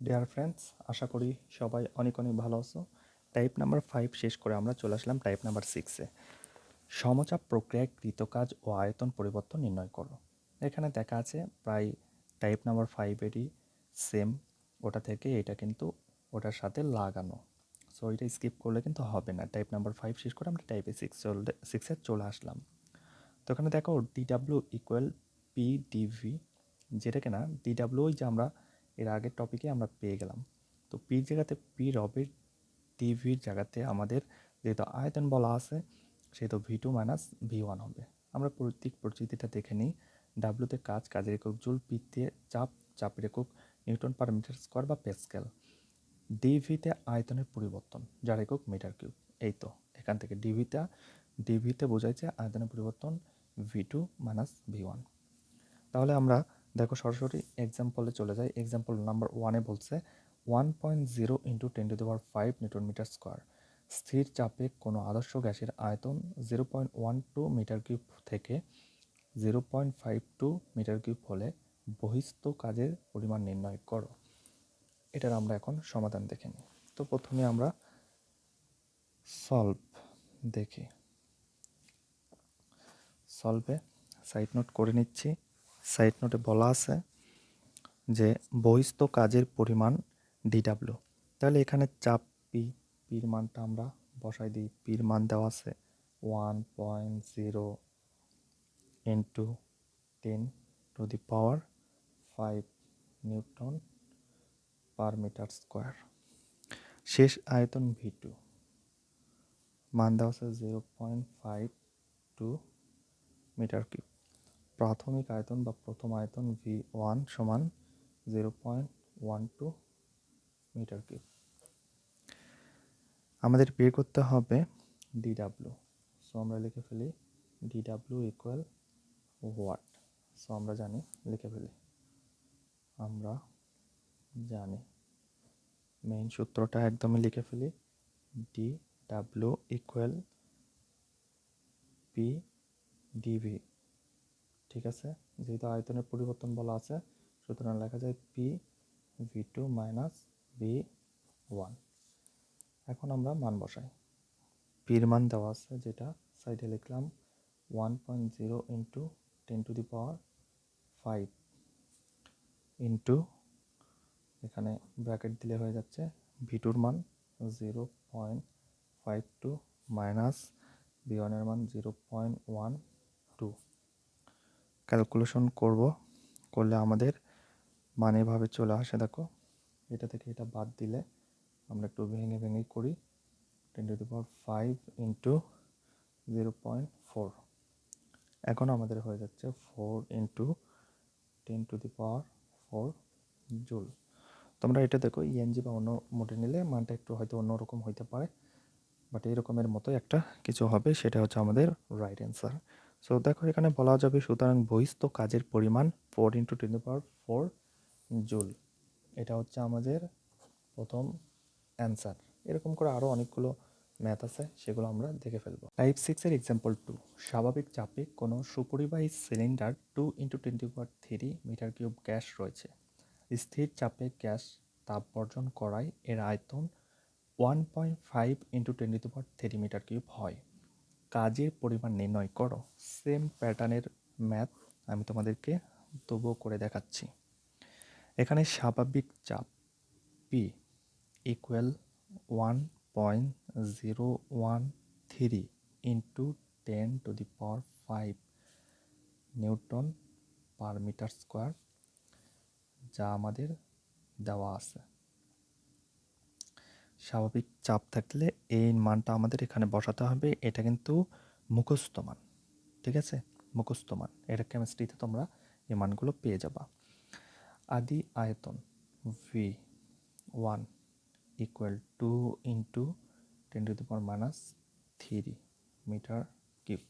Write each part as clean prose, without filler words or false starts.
Dear friends, আশা করি সবাই অনেক অনেক ভালো আছো। টাইপ নাম্বার 5 শেষ করে আমরা চলে আসলাম টাইপ নাম্বার 6-এ। সমচাপ প্রক্রিয়ায় কৃতকাজ ও আয়তন পরিবর্তন নির্ণয় করো। এখানে দেখা আছে প্রায় টাইপ নাম্বার 5-এরই সেম, ওটা থেকে এটা কিন্তু ওটার সাথে লাগানো। সো এটা স্কিপ করলে কিন্তু হবে না। টাইপ নাম্বার 5 শেষ করে আমরা টাইপে 6-এ চলে আসলাম। তো এখানে দেখো ডিডাব্লিউ ইকুয়াল পি ডিভি, যেটা কিনা ডিডাব্লিউ যে আমরা এর আগের টপিকে আমরা পেয়ে গেলাম। তো পির জায়গাতে পি রবের, ডিভির জায়গাতে আমাদের যেহেতু আয়তন বলা আছে সেহেতু ভি2 মাইনাস ভি1 হবে। আমরা প্রতীক পরিচিতিটা দেখে নিই। ডাব্লিউতে কাজ, কাজের একক জুল, পিতে চাপ, চাপের একক নিউটন পার মিটার স্কোয়ার বা প্যাসকেল। ডিভিতে আয়তনের পরিবর্তন, যার একক মিটার কিউব। এই তো এখান থেকে ডিভিতে বোঝাইছে আয়তনের পরিবর্তন ভি2 মাইনাস ভি1। তাহলে আমরা দেখো সরাসরি এক্সাম্পলে চলে যাই। এক্সাম্পল নাম্বার 1-এ বলছে 1.0 ইন্টু 10⁵ নিউটন মিটার স্কোয়ার। স্থির চাপে কোনো আদর্শ গ্যাসের আয়তন 0.12 মিটার কিউব থেকে 0.52 মিটার কিউব হলে বহিস্থ কাজের পরিমাণ নির্ণয় করো। এটার আমরা এখন সমাধান দেখে নিই। তো প্রথমে আমরা সলভ দেখি। সলভে সাইড নোট করে নিচ্ছি। সাইড নোটে বলা আছে যে বহিস্থ কাজের পরিমাণ ডিডাব্লিউ। তাহলে এখানে চাপ পির মানটা আমরা বসাই দিই। পির মান দেওয়া আছে 1.0 into 10⁵ newton per metre square. শেষ আয়তন ভি2 মান দেওয়া আছে 0.52 মিটার কিউব। প্রাথমিক আয়তন বা প্রথম আয়তন ভি1 সমান 0.12 মিটার কিউব। আমাদের বের করতে হবে ডিডাব্লিউ। সো আমরা লিখে ফেলি ডিডাব্লিউ ইকুয়াল ওয়াট। সো আমরা জানি, লিখে ফেলি। আমরা জানি মেইন সূত্রটা একদমই লিখে ফেলি। D W equal P d V. ঠিক আছে, যেহেতু আয়তনের পরিবর্তন বলা আছে সুতরাং লেখা যায় পি ভি2 মাইনাস ভি1। এখন আমরা মান বসাই। পির মান দেওয়া আছে যেটা সাইডে লিখলাম 1.0 ইন্টু 10⁵ ইন্টু, এখানে ব্র্যাকেট দিলে হয়ে যাচ্ছে ভি2-র মান 0.52 মাইনাস ভি1-এর মান 0.12। ক্যালকুলেশন করলে আমাদের মান এভাবে চলে আসে। দেখো এটা থেকে এটা বাদ দিলে আমরা একটু ভেঙে ভেঙে করি। 10⁵ ইন্টু 0.4। এখন আমাদের হয়ে যাচ্ছে 4 ইন্টু 10⁴ জুল। তোমরা এটা দেখো ইএনজি বা অন্য মোডে নিলে মানটা একটু হয়তো অন্যরকম হইতে পারে, বাট এইরকমের মতো একটা কিছু হবে, সেটা হচ্ছে আমাদের রাইট অ্যান্সার। সো দেখো এখানে বলা যাবে সুতরাং বহিস্থ কাজের পরিমাণ 4 ইন্টু 10⁴ জুল। এটা হচ্ছে আমাদের প্রথম অ্যান্সার। এরকম করে আরও অনেকগুলো ম্যাথ আছে, সেগুলো আমরা দেখে ফেলবো। টাইপ 6-এর এক্সাম্পল 2। স্বাভাবিক চাপে কোনো সুপরিবাহী cylinder 2 into 10⁻³ metre cube gas রয়েছে। স্থির চাপে গ্যাস তাপ বর্জন করায় এর আয়তন 1.5 ইন্টু 10⁻³ মিটার কিউব হয়। কাজের পরিমাণ নির্ণয় করো। সেম প্যাটার্নের ম্যাথ আমি তোমাদেরকে তবুও করে দেখাচ্ছি। এখানে স্বাভাবিক চাপ P equal 1.013 into 10⁵ newton per metre square, যা আমাদের দেওয়া আছে। স্বাভাবিক চাপ থাকলে এই মানটা আমাদের এখানে বসাতে হবে। এটা কিন্তু মুখস্থ মান, ঠিক আছে, মুখস্থ মান। এটা কেমিস্ট্রিতে তোমরা এই মানগুলো পেয়ে যাবা। আদি আয়তন ভি1 ইকুয়াল 2 ইন্টু 10⁻³ মিটার কিউব।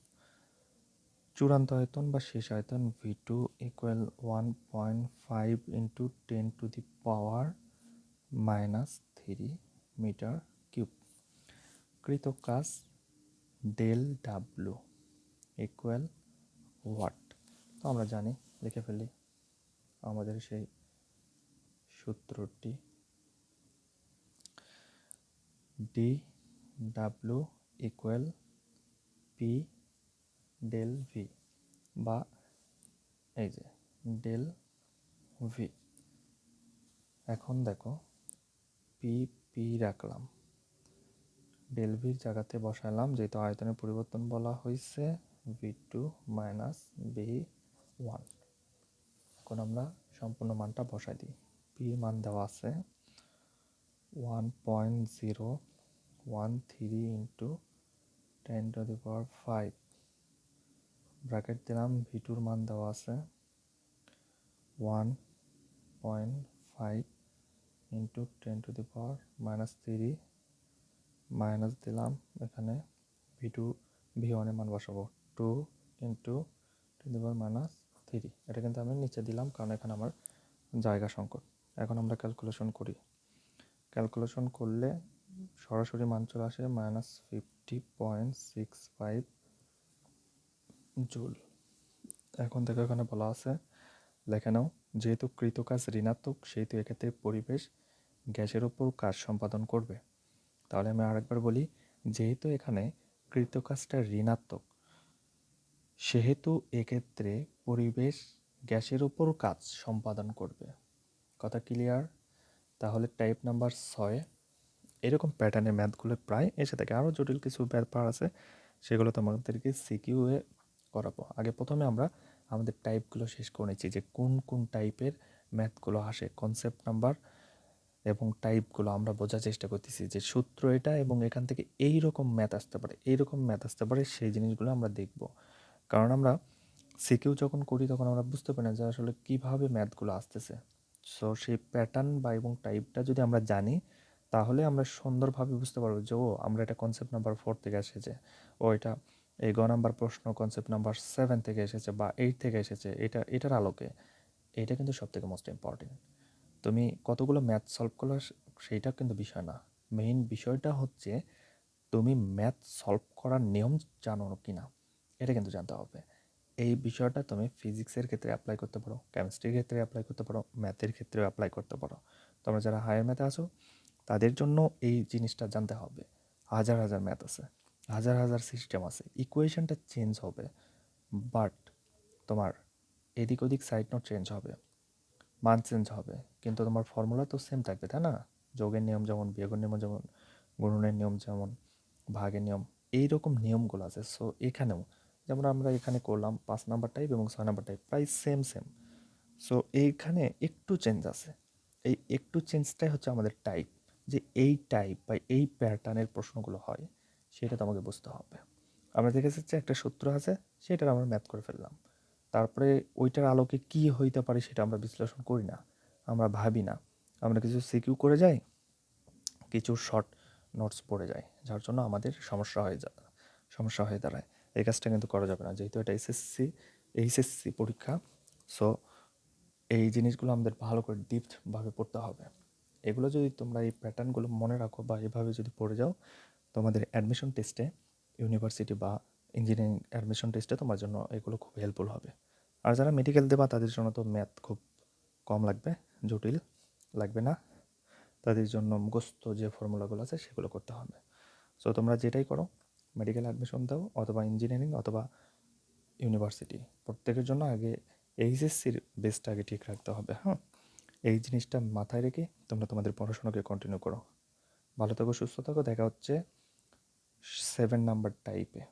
চূড়ান্ত আয়তন বা শেষ আয়তন ভি2 ইকুয়াল 1.5 ইন্টু 10⁻³ মিটার কিউব। কৃত কাজ ডেল ডাব্লু ইকুয়াল ওয়াট। তো আমরা জানি, লিখে ফেলি আমাদের সেই সূত্রটি। D W equal P del V, বা এই যে ডেল ভি। এখন দেখো পি পি রাখলাম, ডেল ভির জায়গাতে বসালাম, যেহেতু আয়তনের পরিবর্তন বলা হয়েছে, v2 মাইনাস v1। এখন আমরা সম্পূর্ণ মানটা বসাই দিই। পি মান দেওয়া আছে 1.013 ইন্টু 10⁵, ব্র্যাকেট দিলাম। v2 মান দেওয়া আছে 1.5 ইন্টু 10⁻³ মাইনাস দিলাম এখানে v2 v1 এর মান বসাবো 2 ইন্টু 10⁻³। এটা কিন্তু আমি নিচে দিলাম কারণ এখানে আমার জায়গা সংকট। এখন আমরা ক্যালকুলেশন করি। ক্যালকুলেশন করলে সরাসরি মান চলে আসে -50.65 জুল। এখন থেকে এখানে বলা আছে, লেখে নাও, যেহেতু কৃতকাজ ঋণাত্মক সেহেতু এক্ষেত্রে পরিবেশ গ্যাসের উপর কাজ সম্পাদন করবে। তাহলে আমি আরেকবার বলি, যেহেতু এখানে কৃতকাজটা ঋণাত্মক সেহেতু এক্ষেত্রে পরিবেশ গ্যাসের উপর কাজ সম্পাদন করবে। কথা ক্লিয়ার? তাহলে টাইপ নাম্বার 6 এরকম প্যাটার্নের ম্যাথগুলো প্রায় এসে থাকে। আরও জটিল কিছু ব্যাপার আছে, সেগুলো তোমাদেরকে সিকিউয়ে করাবো। আগে প্রথমে আমরা আমাদের টাইপগুলো শেষ করে নিচ্ছি, যে কোন কোন টাইপের ম্যাথগুলো আসে। কনসেপ্ট নাম্বার এবং টাইপগুলো আমরা বোঝার চেষ্টা করতেছি, যে সূত্র এটা এবং এখান থেকে এই রকম ম্যাথ আসতে পারে, এইরকম ম্যাথ আসতে পারে, সেই জিনিসগুলো আমরা দেখব। কারণ আমরা সিকিউ যখন করি তখন আমরা বুঝতে পারি না যে আসলে কীভাবে ম্যাথগুলো আসতেছে। সো সেই প্যাটার্ন বা এবং টাইপটা যদি আমরা জানি তাহলে আমরা সুন্দরভাবে বুঝতে পারবো যে আমরা এটা কনসেপ্ট নাম্বার 4 থেকে এসেছে, এটা এই গ নাম্বার প্রশ্ন কনসেপ্ট নাম্বার 7 থেকে এসেছে বা 8 থেকে এসেছে, এটার আলোকে। এটা কিন্তু সবথেকে মোস্ট ইম্পর্টেন্ট। তুমি কতগুলো ম্যাথ সলভ করলে সেইটা কিন্তু বিষয় না, মেইন বিষয়টা হচ্ছে তুমি ম্যাথ সলভ করার নিয়ম জানো কি না, এটা কিন্তু জানতে হবে। এই বিষয়টা তুমি ফিজিক্সের ক্ষেত্রে অ্যাপ্লাই করতে পারো, কেমিস্ট্রির ক্ষেত্রে অ্যাপ্লাই করতে পারো, ম্যাথের ক্ষেত্রেও অ্যাপ্লাই করতে পারো। তোমরা যারা হায়ার ম্যাথে আসো তাদের জন্য এই জিনিসটা জানতে হবে। হাজার হাজার ম্যাথ আছে, হাজার হাজার সিস্টেম আছে, ইকুয়েশনটা চেঞ্জ হবে, বাট তোমার এদিক ওদিক সাইড নোট চেঞ্জ হবে, মান চেঞ্জ হবে, কিন্তু তোমার ফর্মুলা তো সেম থাকবে, তাই না? যোগের নিয়ম যেমন, বিয়োগের নিয়ম যেমন, গুণনের নিয়ম যেমন, ভাগের নিয়ম, এইরকম নিয়মগুলো আছে। সো এখানেও যেমন আমরা এখানে করলাম 5 নাম্বার টাইপ এবং 6 নাম্বার টাইপ প্রায় সেম। সো এইখানে একটু চেঞ্জ আছে, এই একটু চেঞ্জটাই হচ্ছে আমাদের টাইপ, যে এই টাইপ বা এই প্যাটার্নের প্রশ্নগুলো হয় সেটা তোমাকে বুঝতে হবে। আমরা দেখে যাচ্ছি একটা সূত্র আছে, সেটার আমরা ম্যাথ করে ফেললাম, তারপরে ওইটার আলোকে কি হইতে পারে সেটা আমরা বিশ্লেষণ করি না, আমরা ভাবি না, আমরা কিছু সিকিউ করে যাই, কিছু শর্ট নোটস পড়ে যায়, যার জন্য আমাদের সমস্যা হয়ে দাঁড়ায়। এই কাজটা কিন্তু করা যাবে না, যেহেতু এটা এইচএসসি পরীক্ষা। সো এই জিনিসগুলো আমাদের ভালো করে ডিপভাবে পড়তে হবে। এগুলো যদি তোমরা এই প্যাটার্নগুলো মনে রাখো বা এভাবে যদি পড়ে যাও, তোমাদের অ্যাডমিশন টেস্টে ইউনিভার্সিটি বা ইঞ্জিনিয়ারিং অ্যাডমিশন টেস্টে তোমার জন্য এগুলো খুব হেল্পফুল হবে। আর যারা মেডিকেল দেবা তাদের জন্য তো ম্যাথ খুব কম লাগবে, জটিল লাগবে না, তাদের জন্য মুখস্থ যে ফর্মুলাগুলো আছে সেগুলো করতে হবে। সো তোমরা যেটাই করো, মেডিকেল অ্যাডমিশন দাও অথবা ইঞ্জিনিয়ারিং অথবা ইউনিভার্সিটি, প্রত্যেকের জন্য আগে এইচএসসির বেসটা আগে ঠিক রাখতে হবে। হ্যাঁ, এই জিনিসটা মাথায় রেখে তোমরা তোমাদের পড়াশোনাকে কন্টিনিউ করো। ভালো থাকো, সুস্থ থাকো, দেখা হচ্ছে 7 নাম্বার টাইপে।